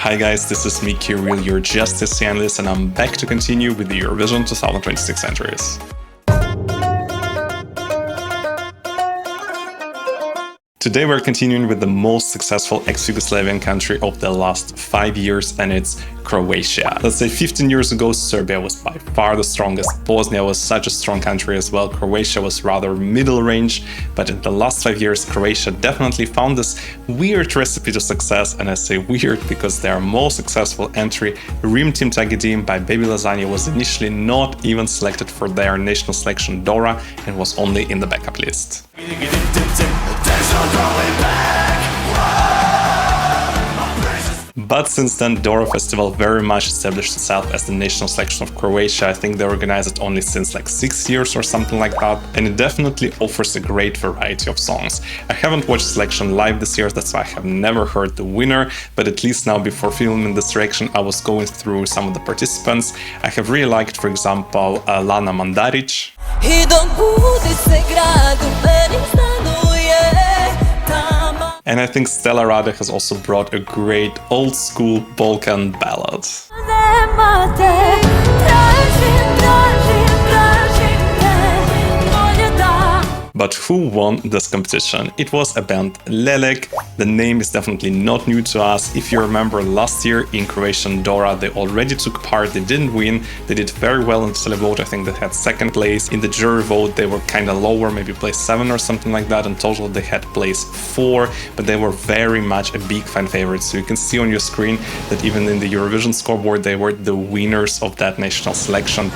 Hi guys, this is me, Kirill, your Justice analyst, and I'm back to continue with the Eurovision 2026 entries. Today we're continuing with the most successful ex-Yugoslavian country of the last 5 years, and it's Croatia. Let's say 15 years ago, Serbia was by far the strongest, Bosnia was such a strong country as well, Croatia was rather middle range, but in the last 5 years, Croatia definitely found this weird recipe to success, and I say weird because their most successful entry, Rim Tim Tagidim by Baby Lasagna, was initially not even selected for their national selection Dora and was only in the backup list. But since then, Dora Festival very much established itself as the national selection of Croatia. I think they organize it only since like 6 years or something like that, and it definitely offers a great variety of songs. I haven't watched selection live this year, that's why I have never heard the winner, but at least now before filming this reaction I was going through some of the participants. I have really liked, for example, Lana Mandaric. And I think Stella Rade has also brought a great old-school Balkan ballad. But who won this competition? It was a band Lelek. The name is definitely not new to us. If you remember last year in Croatian Dora, they already took part, they didn't win. They did very well in the televote, I think they had second place. In the jury vote they were kind of lower, maybe place 7 or something like that. In total they had place 4, but they were very much a big fan favorite. So you can see on your screen that even in the Eurovision scoreboard they were the winners of that national selection.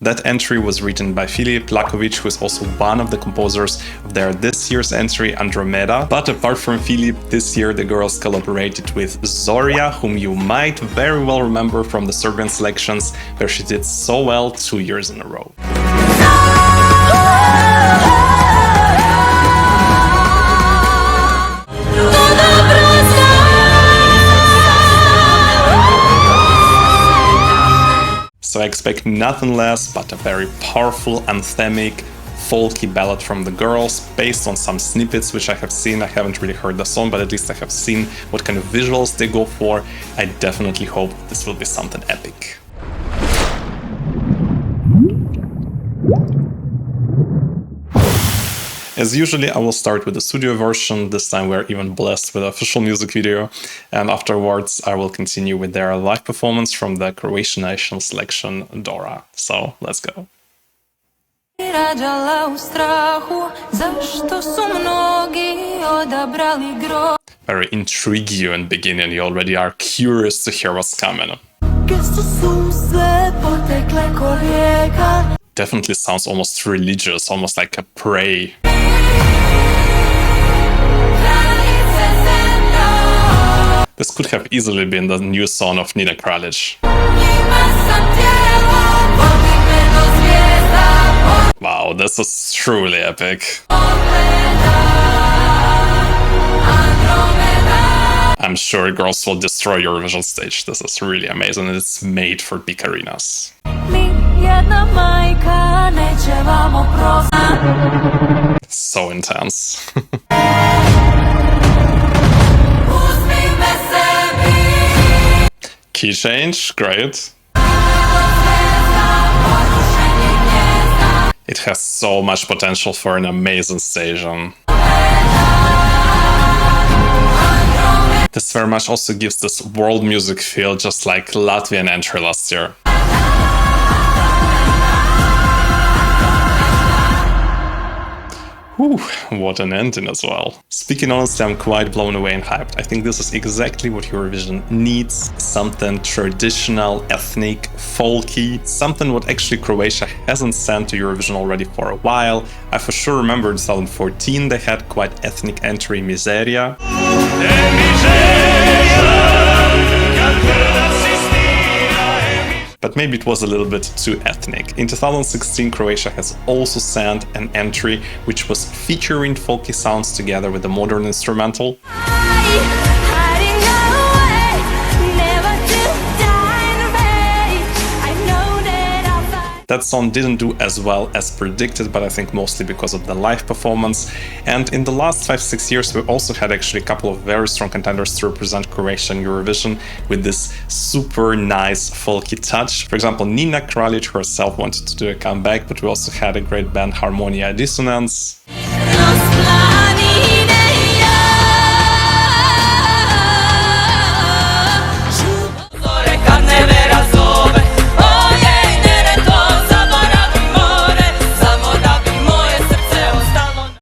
That entry was written by Filip Lakovic, who is also one of the composers of their this year's entry, Andromeda. But apart from Filip, this year the girls collaborated with Zoria, whom you might very well remember from the Serbian selections, where she did so well 2 years in a row. So I expect nothing less but a very powerful, anthemic, folky ballad from the girls, based on some snippets which I have seen. I haven't really heard the song, but at least I have seen what kind of visuals they go for. I definitely hope this will be something epic. As usually, I will start with the studio version. This time we're even blessed with an official music video, and afterwards I will continue with their live performance from the Croatian national selection Dora. So let's go. Very intriguing in the beginning, you already are curious to hear what's coming. Definitely sounds almost religious, almost like a prayer. This could have easily been the new song of Nina Kraljic. Wow, this is truly epic. I'm sure girls will destroy Eurovision stage. This is really amazing, and it's made for big arenas. So intense. Key change, great. It has so much potential for an amazing station. This very much also gives this world music feel, just like Latvian entry last year. Whew, what an ending as well. Speaking honestly, I'm quite blown away and hyped. I think this is exactly what Eurovision needs. Something traditional, ethnic, folky, something what actually Croatia hasn't sent to Eurovision already for a while. I for sure remember in 2014 they had quite ethnic entry Miseria. But maybe it was a little bit too ethnic. In 2016, Croatia has also sent an entry which was featuring folky sounds together with a modern instrumental. That song didn't do as well as predicted, but I think mostly because of the live performance. And in the last 5-6 years, we also had actually a couple of very strong contenders to represent Croatia in Eurovision with this super nice folky touch. For example, Nina Kraljic herself wanted to do a comeback, but we also had a great band, Harmonia Dissonance.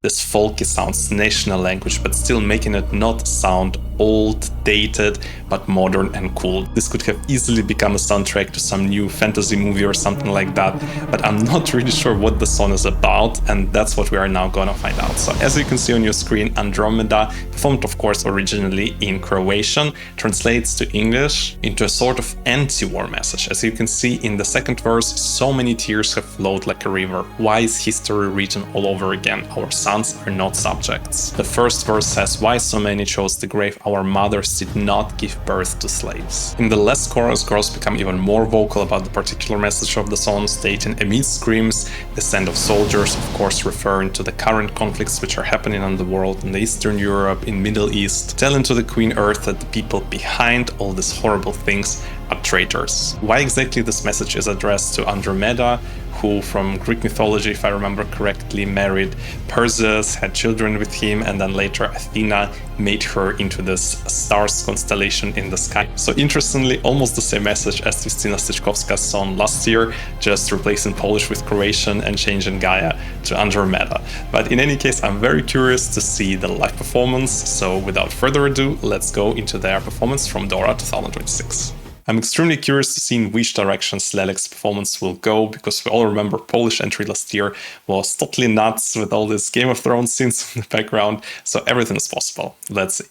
This folky sounds national language, but still making it not sound old, dated, but modern and cool. This could have easily become a soundtrack to some new fantasy movie or something like that, but I'm not really sure what the song is about, and that's what we are now gonna find out. So as you can see on your screen, Andromeda, performed of course originally in Croatian, translates to English into a sort of anti-war message. As you can see in the second verse, so many tears have flowed like a river. Why is history written all over again? Our sons are not subjects. The first verse says, why so many chose the grave? Our mothers did not give birth to slaves. In the last chorus, girls become even more vocal about the particular message of the song, stating, amid screams, the stand of soldiers, of course referring to the current conflicts which are happening in the world, in Eastern Europe, in Middle East, telling to the Queen Earth that the people behind all these horrible things are traitors. Why exactly this message is addressed to Andromeda, who from Greek mythology, if I remember correctly, married Perseus, had children with him, and then later Athena made her into this stars constellation in the sky. So interestingly, almost the same message as Justyna Styczkowska's song last year, just replacing Polish with Croatian and changing Gaia to Andromeda. But in any case, I'm very curious to see the live performance, so without further ado, let's go into their performance from Dora 2026. I'm extremely curious to see in which directions Lelek's performance will go, because we all remember Polish entry last year was totally nuts with all this Game of Thrones scenes in the background, so everything is possible. Let's see.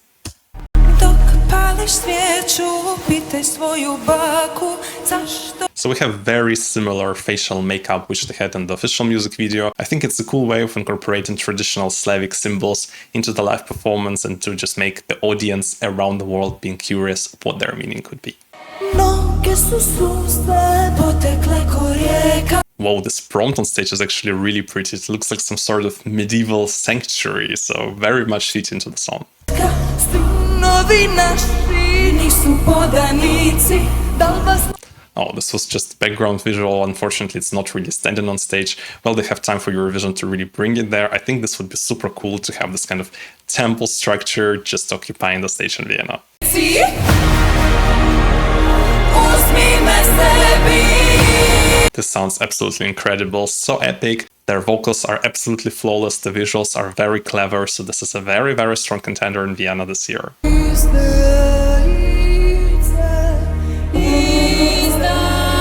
So we have very similar facial makeup which they had in the official music video. I think it's a cool way of incorporating traditional Slavic symbols into the live performance and to just make the audience around the world being curious what their meaning could be. Wow, this prompt on stage is actually really pretty. It looks like some sort of medieval sanctuary, so very much fit into the song. Oh, this was just background visual. Unfortunately, it's not really standing on stage. Well, they have time for Eurovision to really bring it there. I think this would be super cool to have this kind of temple structure just occupying the stage in Vienna. This sounds absolutely incredible, so epic. Their vocals are absolutely flawless, the visuals are very clever, so this is a very, very strong contender in Vienna this year.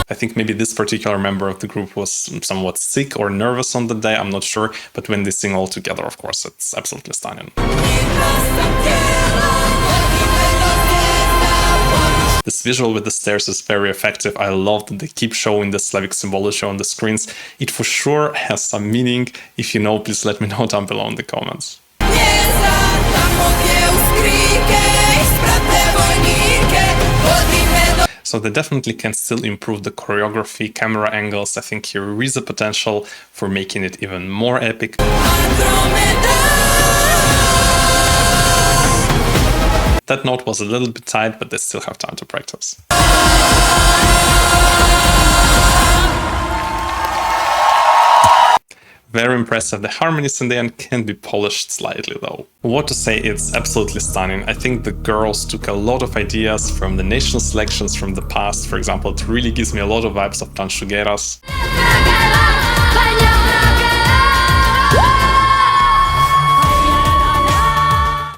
I think maybe this particular member of the group was somewhat sick or nervous on the day, I'm not sure, but when they sing all together, of course, it's absolutely stunning. This visual with the stairs is very effective. I love that they keep showing the Slavic symbology on the screens. It for sure has some meaning. If you know, please let me know down below in the comments. So they definitely can still improve the choreography, camera angles. I think here is a potential for making it even more epic. That note was a little bit tight, but they still have time to practice. Very impressive. The harmonies in the end can be polished slightly though. What to say, it's absolutely stunning. I think the girls took a lot of ideas from the national selections from the past. For example, it really gives me a lot of vibes of Tanchugueras.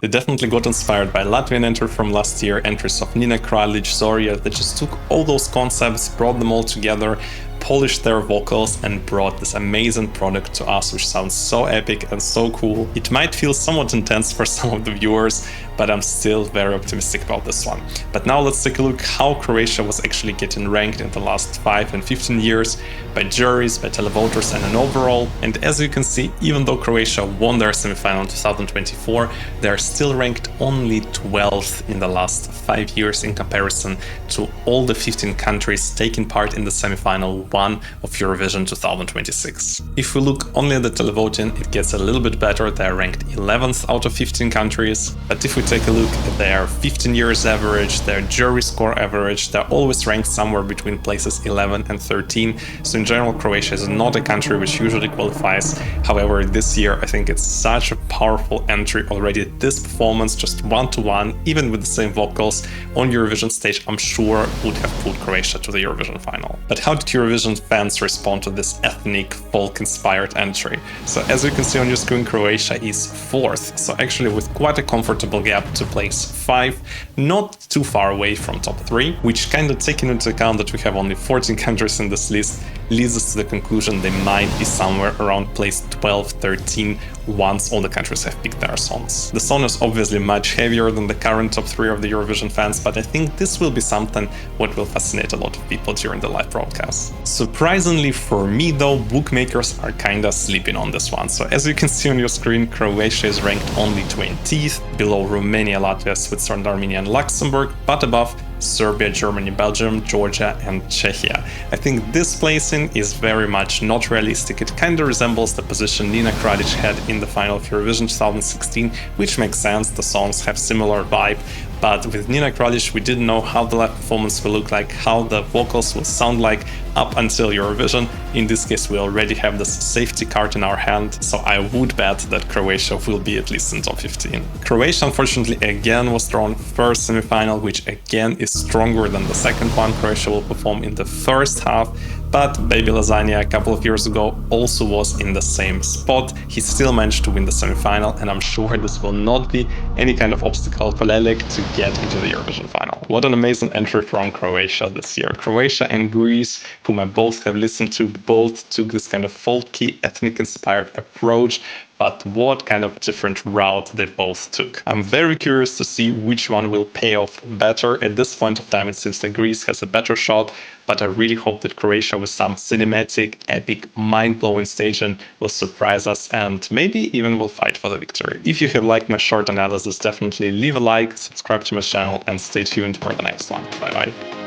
They definitely got inspired by Latvian entry from last year, entries of Nina Kraljic, Zoria. They just took all those concepts, brought them all together, polished their vocals and brought this amazing product to us, which sounds so epic and so cool. It might feel somewhat intense for some of the viewers, but I'm still very optimistic about this one. But now let's take a look how Croatia was actually getting ranked in the last 5 and 15 years by juries, by televoters and an overall. And as you can see, even though Croatia won their semi-final in 2024, they are still ranked only 12th in the last 5 years in comparison to all the 15 countries taking part in the semi-final 1 of Eurovision 2026. If we look only at the televoting, it gets a little bit better. They're ranked 11th out of 15 countries. But if we take a look at their 15 years average, their jury score average, they're always ranked somewhere between places 11 and 13. So in general, Croatia is not a country which usually qualifies. However, this year, I think it's such a powerful entry already. This performance, just 1-to-1, even with the same vocals on Eurovision stage, I'm sure would have pulled Croatia to the Eurovision final. But how did Eurovision fans respond to this ethnic, folk-inspired entry? So as you can see on your screen, Croatia is 4th, so actually with quite a comfortable gap to place 5, not too far away from top 3, which kind of taking into account that we have only 14 countries in this list, leads us to the conclusion they might be somewhere around place 12, 13, once all the countries have picked their songs. The song is obviously much heavier than the current top 3 of the Eurovision fans, but I think this will be something what will fascinate a lot of people during the live broadcast. Surprisingly for me though, bookmakers are kinda sleeping on this one. So as you can see on your screen, Croatia is ranked only 20th, below Romania, Latvia, Switzerland, Armenia and Luxembourg, but above Serbia, Germany, Belgium, Georgia and Czechia. I think this placing is very much not realistic. It kind of resembles the position Nina Kradic had in the final of Eurovision 2016, which makes sense, the songs have similar vibe. But with Nina Kradic, we didn't know how the live performance will look like, how the vocals will sound like up until Eurovision. In this case, we already have this safety card in our hand, so I would bet that Croatia will be at least in top 15. Croatia, unfortunately, again was drawn first semi-final, which again is stronger than the second one. Croatia will perform in the first half, but Baby Lasagna a couple of years ago also was in the same spot. He still managed to win the semi-final, and I'm sure this will not be any kind of obstacle for Lelek to get into the Eurovision final. What an amazing entry from Croatia this year. Croatia and Greece, whom I both have listened to, both took this kind of folky, ethnic-inspired approach, but what kind of different route they both took. I'm very curious to see which one will pay off better. At this point of time, it seems that Greece has a better shot, but I really hope that Croatia with some cinematic, epic, mind-blowing staging will surprise us and maybe even will fight for the victory. If you have liked my short analysis, definitely leave a like, subscribe to my channel and stay tuned for the next one. Bye bye.